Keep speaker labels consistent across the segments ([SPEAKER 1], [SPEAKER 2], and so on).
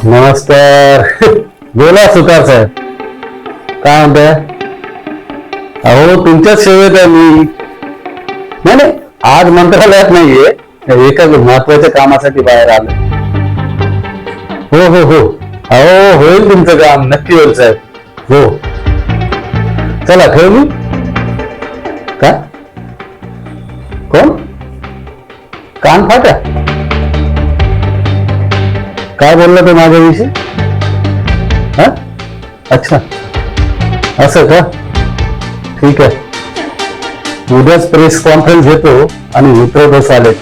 [SPEAKER 1] नमस्कार. बोला सुतार साहेब, काय म्हणताय? अहो तुमच्याच सेवेत आहे मी. नाही, आज मंत्रालयात नाहीये, एका महत्वाच्या कामासाठी बाहेर आलो. हो हो हो, अहो होईल तुमचं काम, नक्की होईल साहेब. हो चला ठेवू. काय कोण? कान फाटा? काय बोलला तो माझ्याविषयी? हा, अच्छा असं का? ठीक आहे, उद्याच प्रेस कॉन्फरन्स घेतो आणि उतरवतो चालेल.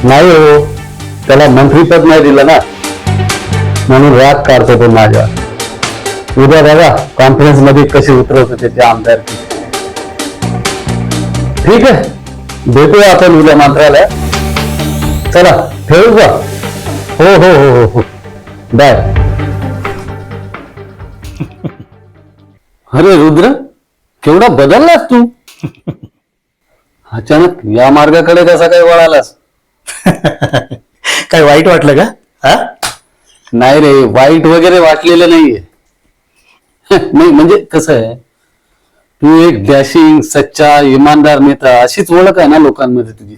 [SPEAKER 1] नाही हो, त्याला मंत्रीपद नाही दिलं ना, म्हणून राग काढतो तो माझ्या. उद्या बघा कॉन्फरन्स मध्ये कशी उतरवतो त्याची आमदारकी. ठीक आहे, भेटूया आपण उद्या मंत्रालयात. चला ठेवू का? हो हो हो हो हो, बाय. अरे रुद्र, केवढा बदललास तू. अचानक या मार्गाकडे कसा काय वळालास?
[SPEAKER 2] काय वाईट वाटलं का? हा,
[SPEAKER 1] नाही रे, वाईट वगैरे वाटलेलं नाहीये. नाही म्हणजे कसं आहे, तू एक डॅशिंग सच्चा इमानदार नेता अशीच ओळख आहे ना लोकांमध्ये तुझी.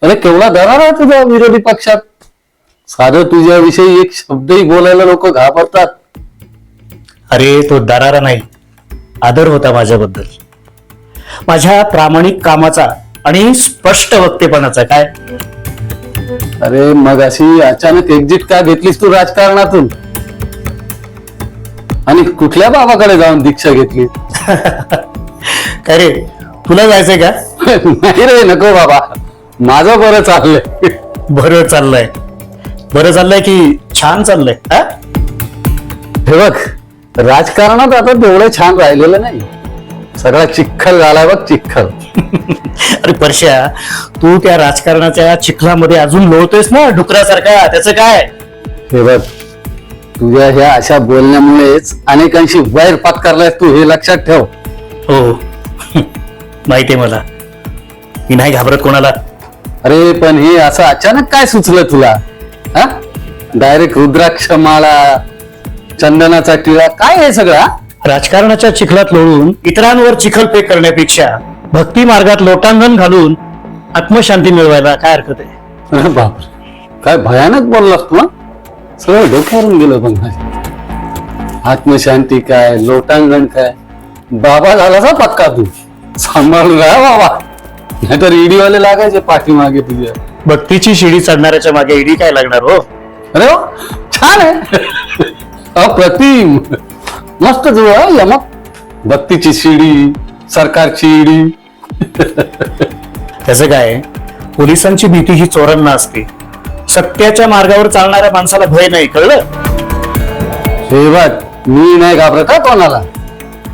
[SPEAKER 1] अरे केवढा दरार आहे तुझा विरोधी पक्षात. साधं तुझ्याविषयी एक शब्दही बोलायला लोक घाबरतात.
[SPEAKER 2] अरे तो दरारा नाही, आदर होता माझ्याबद्दल, माझ्या प्रामाणिक कामाचा आणि स्पष्ट वक्तेपणाचा. काय
[SPEAKER 1] अरे मग अशी अचानक एक्झिट का घेतलीस तू राजकारणातून, आणि कुठल्या बाबाकडे जाऊन दीक्षा घेतली?
[SPEAKER 2] काय रे, तुला जायचंय का?
[SPEAKER 1] नाही रे, नको बाबा, माझं बरं चाललंय.
[SPEAKER 2] बरं चाललंय? बरं चाललंय की छान चाललंय? हा,
[SPEAKER 1] हे बघ, राजकारणात आता तेवढं छान राहिलेलं नाही, सगळा चिखल झालाय बघ, चिखल.
[SPEAKER 2] अरे परश्या, तू त्या राजकारणाच्या चिखलामध्ये अजून लोळतोयस ना डुकरासारखा, त्याचं काय?
[SPEAKER 1] हे बघ, तुझ्या ह्या अशा बोलण्यामुळेच अनेकांशी वैर पत्करलाय तू, हे लक्षात ठेव.
[SPEAKER 2] हो माहितीये मला, मी नाही घाबरत कोणाला.
[SPEAKER 1] अरे पण हे असं अचानक काय सुचलं तुला? हा, डायरेक्ट रुद्राक्ष माळा, चंदनाचा टिळा, काय हे सगळं?
[SPEAKER 2] राजकारणाच्या चिखलात लोळून इतरांवर चिखलफेक करण्यापेक्षा भक्ती मार्गात लोटांगण घालून आत्मशांती मिळवायला काय हरकत आहे?
[SPEAKER 1] अरे बापरे, काय भयानक बोललास तू. हा? सगळं डोक्यावरून गेलं पण माझ्या. आत्मशांती काय, लोटांगण काय, बाबा झालासा पक्का तू. सांभाळून राहा बाबा, नाहीतर ईडीवाले लागायचे पाठीमागे तुझ्या.
[SPEAKER 2] भक्तीची शिडी चढणाऱ्याच्या मागे ईडी काय लागणार हो?
[SPEAKER 1] अरे वा, छान आहे, अप्रतिम, मस्त जुळं यमक. भक्तीची शिडी, सरकारची ईडी.
[SPEAKER 2] त्याचं काय, पोलिसांची भीती ही चोरांना असते, सत्याच्या मार्गावर चालणाऱ्या माणसाला भय नाही, कळलं?
[SPEAKER 1] हे बघ, मी नाही घाबरत का कोणाला.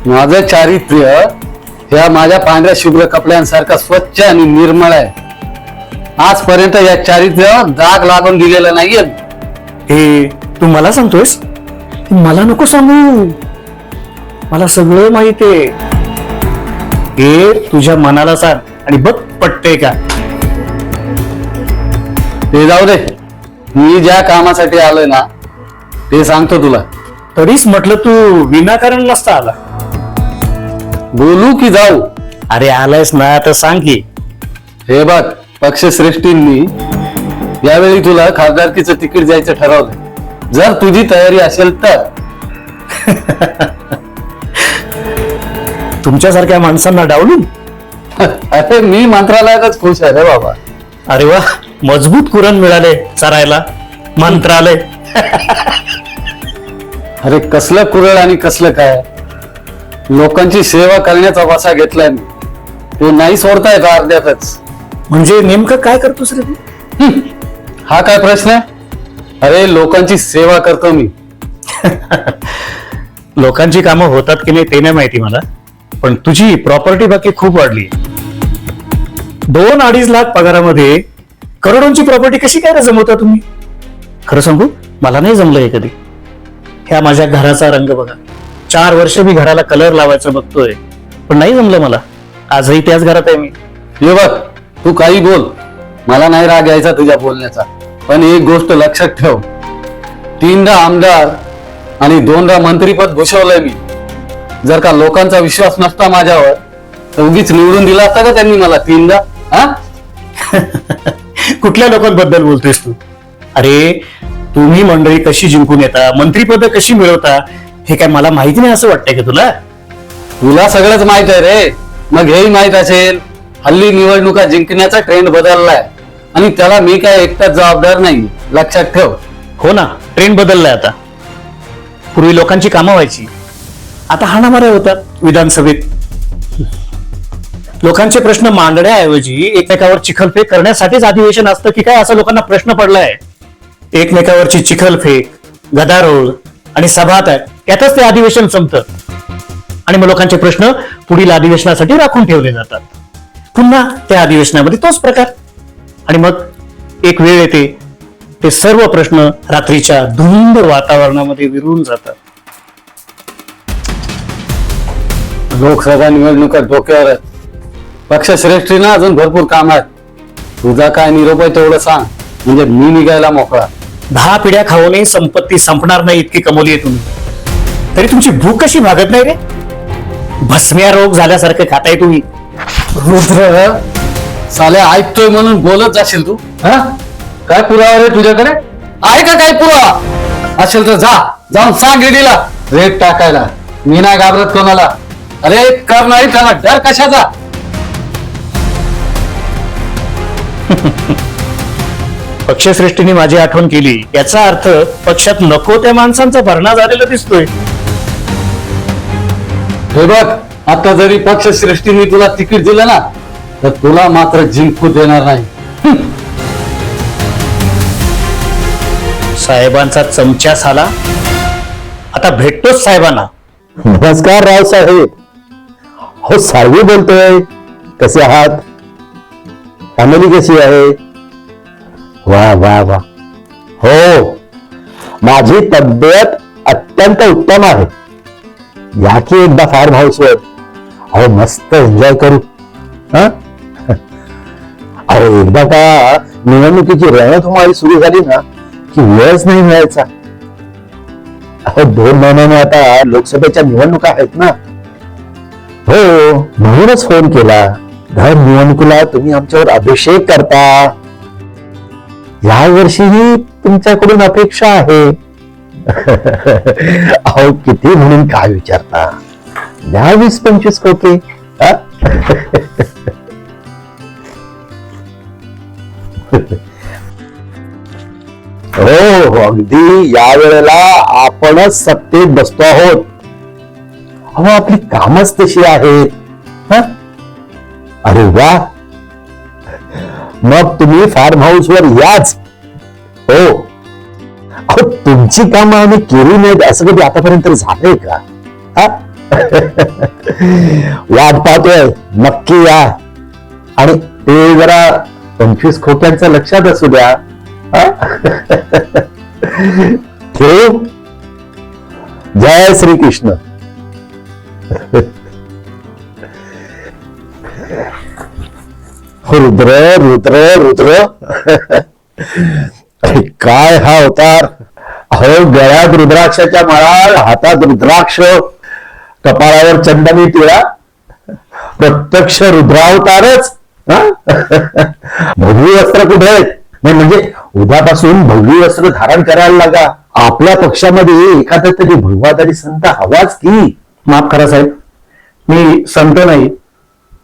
[SPEAKER 1] माझं चारित्र्य ह्या माझ्या पांढऱ्या शुभ्र कपड्यांसारखं स्वच्छ आणि निर्मळ आहे. आजपर्यंत या चारित्र्यावर दाग लागून दिलेला नाहीये.
[SPEAKER 2] हे तू मला सांगतोयस? मला नको सांगू, मला सगळं माहितीये. हे तुझ्या मनाला सांग आणि बघ पटते का.
[SPEAKER 1] ते जाऊ दे, मी ज्या कामासाठी आलोय ना ते सांगतो तुला.
[SPEAKER 2] तरीच म्हटलं तू विनाकारण नसता आला.
[SPEAKER 1] बोलू की जाऊ?
[SPEAKER 2] अरे आलायस ना तर सांग की.
[SPEAKER 1] हे बघ, पक्षश्रेष्ठींनी यावेळी तुला खासदारकीचं तिकीट द्यायचं ठरवलंय, जर तुझी तयारी असेल तर.
[SPEAKER 2] तुमच्यासारख्या माणसांना डावलून?
[SPEAKER 1] अरे मी मंत्रालयातच खुश आहे रे बाबा.
[SPEAKER 2] अरे वा, मजबूत कुरण मिळाले चरायला, मंत्रालय.
[SPEAKER 1] अरे कसलं कुरळ आणि कसलं काय, लोकांची सेवा करण्याचा वसा घेतलाय मी, ते नाही सोडता येत अर्ध्यातच.
[SPEAKER 2] म्हणजे नेमकं काय करतोस रे तू?
[SPEAKER 1] हा काय प्रश्न आहे? अरे लोकांची सेवा करतो मी.
[SPEAKER 2] लोकांची कामं होतात की नाही ते नाही माहिती मला, पण तुझी प्रॉपर्टी बाकी खूप वाढली. 2-2.5 लाख पगारामध्ये करोडोंची प्रॉपर्टी कशी काय रे जमवता तुम्ही? खरं सांगू, मला नाही जमलं हे कधी. ह्या माझ्या घराचा रंग बघा, 4 वर्ष मी घराला कलर लावायचं बघतोय, पण नाही जमलं मला. आजही त्याच घरात आहे मी.
[SPEAKER 1] हे बघ, तू काही बोल, मला नाही राग यायचा तुझ्या बोलण्याचा, पण एक गोष्ट लक्षात ठेव, 3दा आमदार आणि 2दा मंत्रीपद भूषवलंय मी. जर का लोकांचा विश्वास नसता माझ्यावर तर उगीच निवडून दिला असता का त्यांनी मला 3दा? हा?
[SPEAKER 2] कुठल्या लोकांबद्दल बोलतोयस तू? अरे तुम्ही मंडळी कशी जिंकून येता, मंत्रीपद कशी मिळवता, हे काय मला माहिती नाही असं वाटतंय का तुला?
[SPEAKER 1] तुला सगळंच माहित आहे रे. मग हेही माहित असेल, हल्ली निवडणुका जिंकण्याचा ट्रेंड बदललाय आणि त्याला मी काय एकटाच जबाबदार नाही, लक्षात ठेव.
[SPEAKER 2] हो ना, ट्रेंड बदललाय आता. पूर्वी लोकांची कामं व्हायची, आता हाणामाऱ्या होतात विधानसभेत. लोकांचे प्रश्न मांडण्याऐवजी एकमेकावर चिखलफेक करण्यासाठीच अधिवेशन असतं की काय, असा लोकांना प्रश्न पडलाय. एकमेकावरची चिखलफेक, गदारोळ आणि सभात्याग यातच ते अधिवेशन संपतं आणि मग लोकांचे प्रश्न पुढील अधिवेशनासाठी राखून ठेवले जातात. पुन्हा त्या अधिवेशनामध्ये तोच प्रकार आणि मग एक वेळ येते ते सर्व प्रश्न रात्रीच्या धुंद वातावरणामध्ये विरून जातात.
[SPEAKER 1] लोकसभा निवडणुका डोक्यावर आहेत. पक्षश्रेष्ठींना अजून भरपूर काम आहेत. तुझा काय निरोप आहे तेवढं सांग, म्हणजे मी निघायला मोकळा.
[SPEAKER 2] 10 पिढ्या खाऊनही संपत्ती संपणार नाही इतकी कमवली आहे तुम्ही, तरी तुमची भूक कशी भागत नाही रे? भस्म्या रोग झाल्यासारखं खाताय तुम्ही.
[SPEAKER 1] रुद्र, साल्या ऐकतोय म्हणून बोलत जाशील तू? हा? काय पुरावा रे तुझ्याकडे? आहे का काय पुरावा? असेल तर जाऊन सांग ईडीला रेट टाकायला. मी नाही घाबरत कोणाला. अरे कर नाही त्याला डर कशाचा?
[SPEAKER 2] पक्षश्रेष्ठीने माझी आठवण केली याचा अर्थ पक्षात नको त्या माणसांचा भरणा झालेला दिसतोय.
[SPEAKER 1] हे बघ, आता जरी पक्षश्रेष्ठींनी तुला तिकीट दिलं ना तर तुला मात्र जिंकू देणार नाही.
[SPEAKER 2] साहेबांचा चमचा साला आता भेटतोच साहेबांना.
[SPEAKER 3] नमस्कार रावसाहेब. हो, साळवी बोलतोय. कसे आहात? फॅमिली कशी आहे? वा वा वा. हो, माझी तब्येत अत्यंत उत्तम आहे. या की एकदा फार्म हाऊसवर. अहो मस्त एन्जॉय करू. हा? अहो एकदा का निवडणुकीची रणधुमाळी सुरू झाली ना की वेळच नाही मिळायचा. अहो 2 महिन्याने आता लोकसभेच्या निवडणुका आहेत ना. हो, म्हणूनच फोन केला. दर निवडणुकीला तुम्ही आमच्यावर अभिषेक करता. या वर्षीही तुमच्याकडून अपेक्षा आहे. अहो किती म्हणून काय विचारता? द्या 20-25 कोटी. हा? हो, अगदी या वेळेला आपणच सत्तेत बसतो आहोत. अहो आपली कामच तशी आहेत. हा? अरे वा, मग तुम्ही फार्म हाऊस वर याच. हो, अहो तुमची कामं आम्ही केली नाहीत असं कधी आतापर्यंत झालंय का? हा? वाट पाहतोय, नक्की या. आणि ते जरा 25 खोक्यांचं लक्षात असू द्या. हा? ठेवू? जय श्री कृष्ण. रुद्र रुद्र रुद्र. काय हा अवतार. अहो गळ्यात रुद्राक्षाच्या माळा, हातात रुद्राक्ष, कपाळावर चंदनी टिळा. प्रत्यक्ष रुद्रावतारच. भगवी वस्त्र कुठे आहेत? नाही म्हणजे उद्यापासून भगवी वस्त्र धारण करायला लागा. आपल्या पक्षामध्ये एखादा तरी भगवादारी संत हवाच की.
[SPEAKER 2] माफ करा साहेब, मी संत नाही,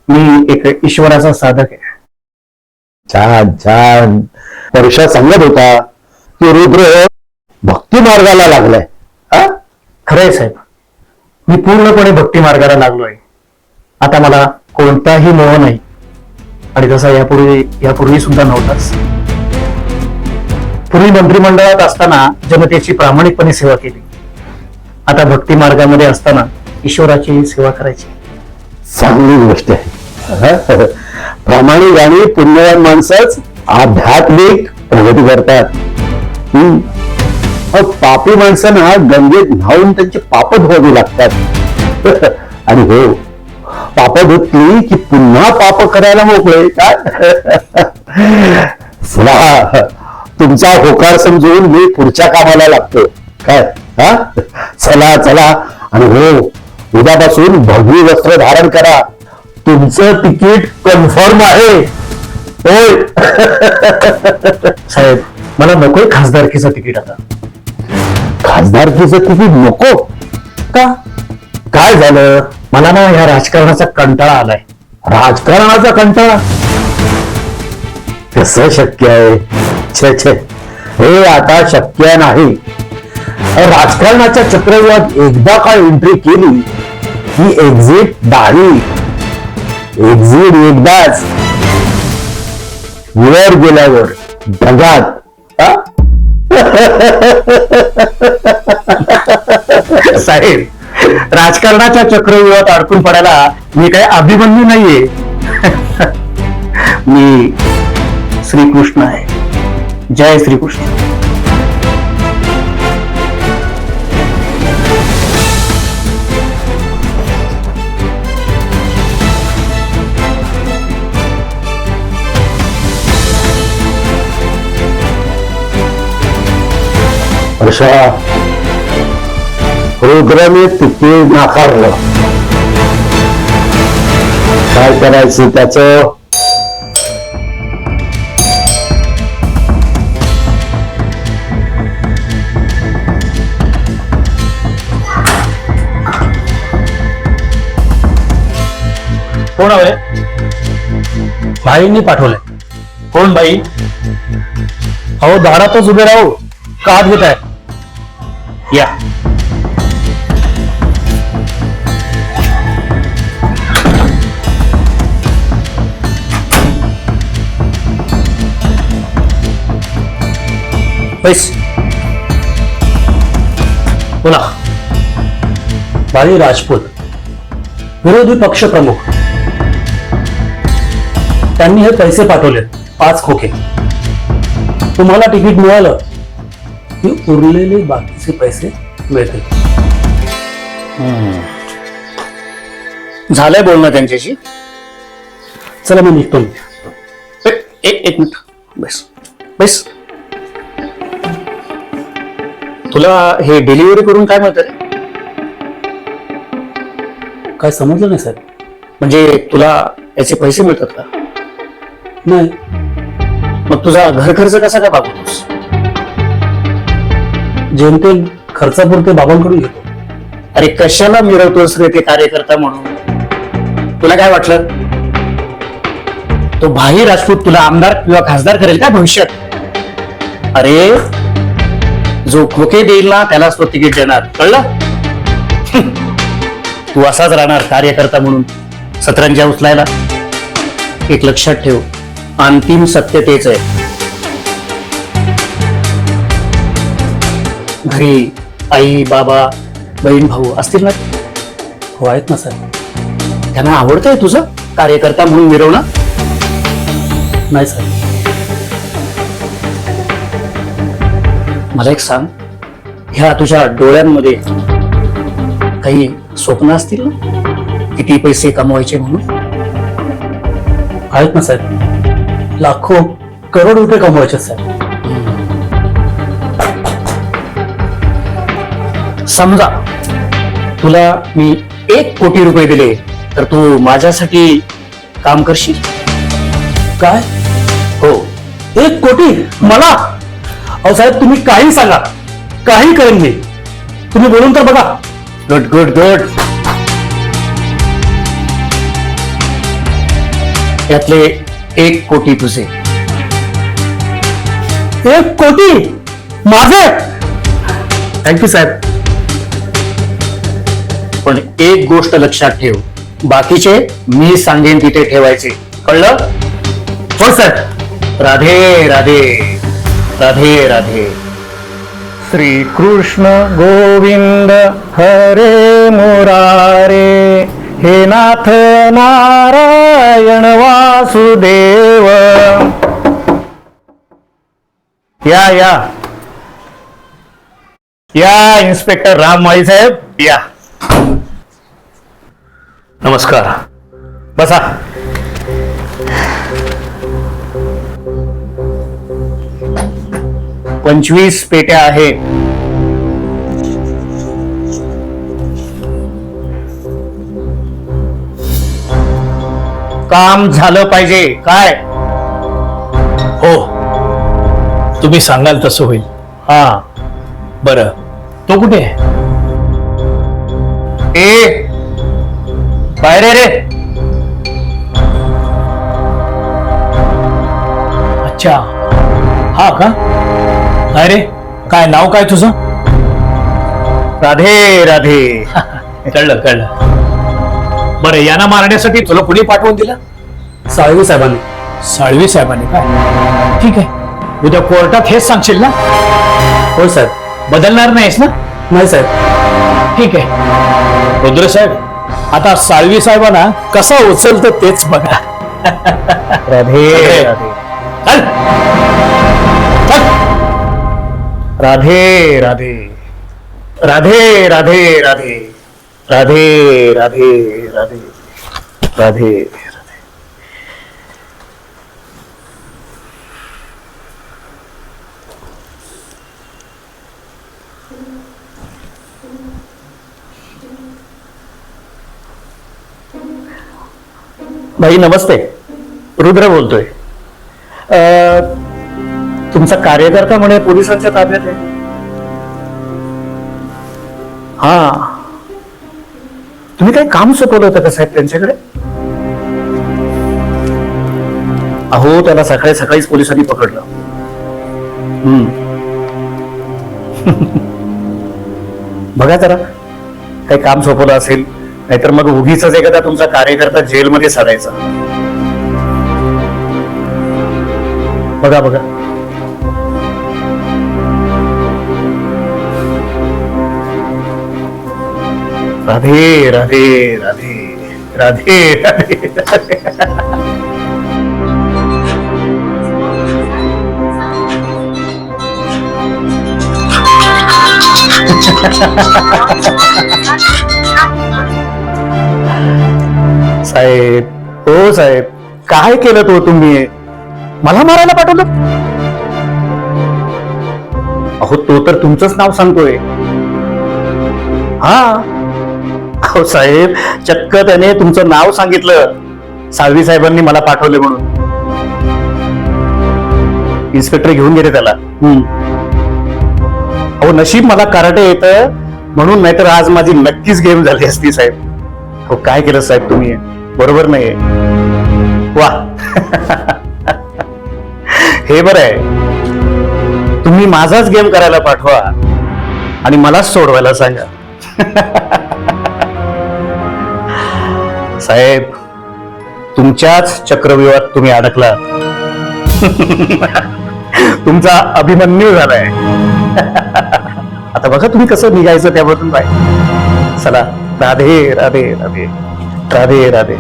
[SPEAKER 2] मी एक ईश्वराचा साधक आहे.
[SPEAKER 3] छान छान. परीक्षा सांगत होता की रुद्र भक्ती मार्गाला लागलाय.
[SPEAKER 2] खरंय साहेब, मी पूर्णपणे भक्ती मार्गाला लागलोय. आता मला कोणताही मोह नाही आणि तसा यापूर्वी सुद्धा नव्हताच. पूर्वी मंत्रिमंडळात असताना जनतेची प्रामाणिकपणे सेवा केली. आता भक्ती मार्गामध्ये असताना ईश्वराची सेवा करायची.
[SPEAKER 3] चांगली गोष्ट आहे. प्रामाणिक आणि पुण्यवान माणसंच आध्यात्मिक प्रगती करतात. पापी माणसांना गंगेत न्हावून त्यांची पाप धुवावी लागतात. आणि हो, पाप धुतली की पुन्हा पाप करायला मोकळे. तुमचा होकार समजून मी पुढच्या कामाला लागतो. काय हा चला चला. आणि हो, उद्यापासून भगवी वस्त्र धारण करा. तुमचं तिकीट कन्फर्म आहे. होय.
[SPEAKER 2] साहेब, मला नकोय खासदारकीचं तिकीट आता.
[SPEAKER 3] खासदारकीचं तिकीट नको
[SPEAKER 2] का?
[SPEAKER 3] काय झालं?
[SPEAKER 2] मला ना ह्या राजकारणाचा कंटाळा आलाय.
[SPEAKER 3] राजकारणाचा कंटाळा कसं शक्य आहे? छे छे, हे आता शक्य नाही. राजकारणाच्या चक्रव्यूहात एकदा काय एंट्री केली की एक्झिट दाढी. एक्झिट एकदाच, वर गेल्यावर ढगात. हा?
[SPEAKER 2] साहेब, राजकारणाच्या चक्रव्यूहात अडकून पडायला मी काही अभिमन्यू नाहीये. मी श्रीकृष्ण आहे. जय श्रीकृष्ण.
[SPEAKER 3] अशा रुद्राने तिकीट नाकारलं. काय करायचं त्याचं?
[SPEAKER 2] कोण हवंय? भाईंनी पाठवलंय. कोण बाई? अहो, दारातच उभे राहू का हात घेताय? या. बैस. बोला. बाळी राजपूत, विरोधी पक्ष प्रमुख. त्यांनी हे पैसे पाठवले, 5 खोके. तुम्हाला तिकीट मिळालं की उरलेले बाकीचे पैसे मिळतील. झालंय बोलणं त्यांच्याशी. चला मी निघतो. एक मिनिट. बस बस. तुला हे डिलिव्हरी करून काय मिळतं? काय समजलं नाही साहेब. म्हणजे तुला याचे पैसे मिळतात का? नाही. मग तुझा घर खर्च कसा काय भागवतोस? जेमतेम खर्चापुरते बाबांकडून घेतो. अरे कशाला मिरवतोस रे ते कार्यकर्ता म्हणून? तुला काय वाटलं तो भाई राजपूत तुला आमदार किंवा खासदार करेल का भविष्यात? अरे जो खोके देईल ना त्यालाच तो तिकीट देणार, कळलं? तू असाच राहणार कार्यकर्ता म्हणून सतरंज्या उचलायला. एक लक्षात ठेव, अंतिम सत्य तेच आहे. घरी आई बाबा बहीण भाऊ असतील ना? हो, आहेत ना साहेब. त्यांना आवडतंय तुझं कार्यकर्ता म्हणून मिरवणं? नाही साहेब. मला एक सांग, ह्या तुझ्या डोळ्यांमध्ये काही स्वप्न असतील ना? किती पैसे कमवायचे म्हणून? आहेत ना साहेब. लाखो करोड रुपये कमवायचे साहेब. समजा तुला मी 1 कोटी रुपये दिले तर तू माझ्यासाठी काम करशील? काय? हो. 1 कोटी मला? अहो साहेब, तुम्ही काही सांगा, काही करेन मी. तुम्ही बोलून तर बघा. Good good good. यातले 1 कोटी तुझे. 1 कोटी माझे? थँक्यू साहेब. पण एक गोष्ट लक्षात ठेव, बाकीचे मी सांगेन तिथे ठेवायचे, कळलं? हो सर. राधे राधे राधे राधे. श्री कृष्ण गोविंद हरे मुरारे, हे नाथ नारायण वासुदेव. या या या इन्स्पेक्टर राममाळी साहेब, या. नमस्कार. बसा. 25 पेट्या आहेत. काम झालं पाहिजे काय?
[SPEAKER 4] हो, तुम्ही सांगाल तसं होईल.
[SPEAKER 2] हा.
[SPEAKER 4] बरं, तो कुठे आहे?
[SPEAKER 2] ए बाहेर आहे रे.
[SPEAKER 4] अच्छा, हा का? काय रे, काय नाव काय तुझं?
[SPEAKER 2] राधे राधे.
[SPEAKER 4] कळलं कळलं. बरं, यांना मारण्यासाठी तुला कुणी पाठवून दिलं?
[SPEAKER 1] साळवी साहेबांनी.
[SPEAKER 4] साळवी साहेबांनी काय? ठीक आहे, उद्या कोर्टात हेच सांगशील ना?
[SPEAKER 1] होय साहेब.
[SPEAKER 4] बदलणार नाहीस ना?
[SPEAKER 1] नाही साहेब.
[SPEAKER 4] ठीक आहे. रुद्र साहेब, आता साळवी साहेबांना कसा उचलतं तेच बघा.
[SPEAKER 2] राधे राधे.
[SPEAKER 4] चल. चल.
[SPEAKER 2] राधे राधे राधे राधे राधे राधे राधे राधे राधे. भाई नमस्ते, रुद्र बोलतोय. तुमचा कार्यकर्ता म्हणे पोलिसांच्या ताब्यात आहे. हा, तुम्ही काही काम सोपवलं होतं का साहेब त्यांच्याकडे? अहो, त्याला सकाळी सकाळीच पोलिसांनी पकडलं. बघा जरा, काही काम सोपवलं असेल, नाहीतर मग उगीच एखादा तुमचा कार्यकर्ता जेलमध्ये साडायचा. बघा बघा. राधे राधे राधे राधे राधे. साहेब, हो साहेब, काय केलं तो तुम्ही? मला मारायला पाठवलं? अहो, तो तर तुमचंच नाव सांगतोय. हा. अहो साहेब, चक्क त्याने तुमचं नाव सांगितलं. साळवी साहेबांनी मला पाठवले म्हणून. इन्स्पेक्टर घेऊन गेले त्याला. अहो, नशीब मला कराटे येतं म्हणून, नाहीतर आज माझी नक्कीच गेम झाली असती साहेब. हो, काय केलं साहेब तुम्ही? बरोबर नाही. वा. हे बरं आहे, तुम्ही माझाच गेम करायला पाठवा आणि मलाच सोडवायला सांगा. साहेब, तुमच्याच चक्रव्यूहात तुम्ही अडकला. तुमचा अभिमन्यू झालाय. आता बघा तुम्ही कसं निघायचं त्याबद्दल. काय चला. राधे राधे राधे राधे राधे.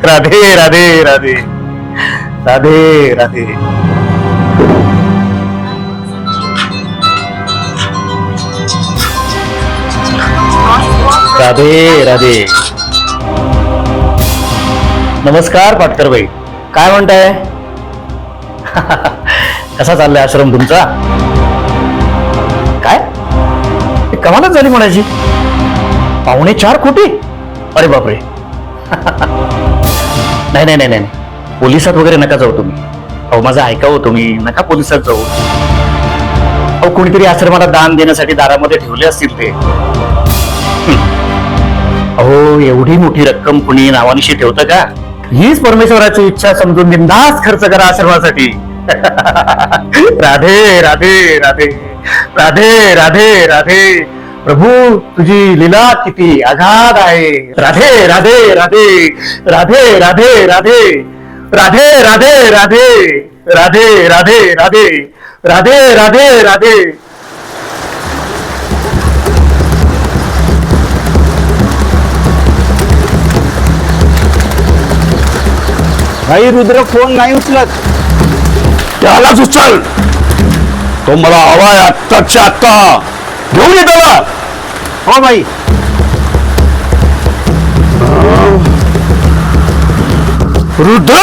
[SPEAKER 2] राधे राधे राधे राधे राधे. राधे राधे. नमस्कार पाटकर भाई, काय म्हणताय? कसा चाललाय आश्रम तुमचा? काय कमालच झाली म्हणायची. 4.25 कोटी? अरे बापरे. नाही नाही नाही नाही, पोलिसात वगैरे नका जाऊ तुम्ही. अहो, माझं ऐकावं तुम्ही, नका पोलिसात जाऊ. अहो, कोणीतरी आश्रमाला दान देण्यासाठी दारामध्ये ठेवले असतील ते. अहो, एवढी मोठी रक्कम कुणी नावानिशी ठेवतं का? हीच परमेश्वराची इच्छा समजून बिनधास्त खर्च करा आश्रमासाठी. राधे राधे राधे राधे राधे राधे. प्रभू, तुझी लीला किती अगाध आहे. राधे राधे राधे राधे राधे राधे राधे राधे राधे राधे राधे राधे राधे राधे राधे.
[SPEAKER 3] भाई, रुद्र फोन नाही उचलत.
[SPEAKER 1] त्यालाच उचल. तो मला हवाय आत्ताच्या आत्ता. घेऊन ये त्याला.
[SPEAKER 3] हो भाई.
[SPEAKER 2] रुद्र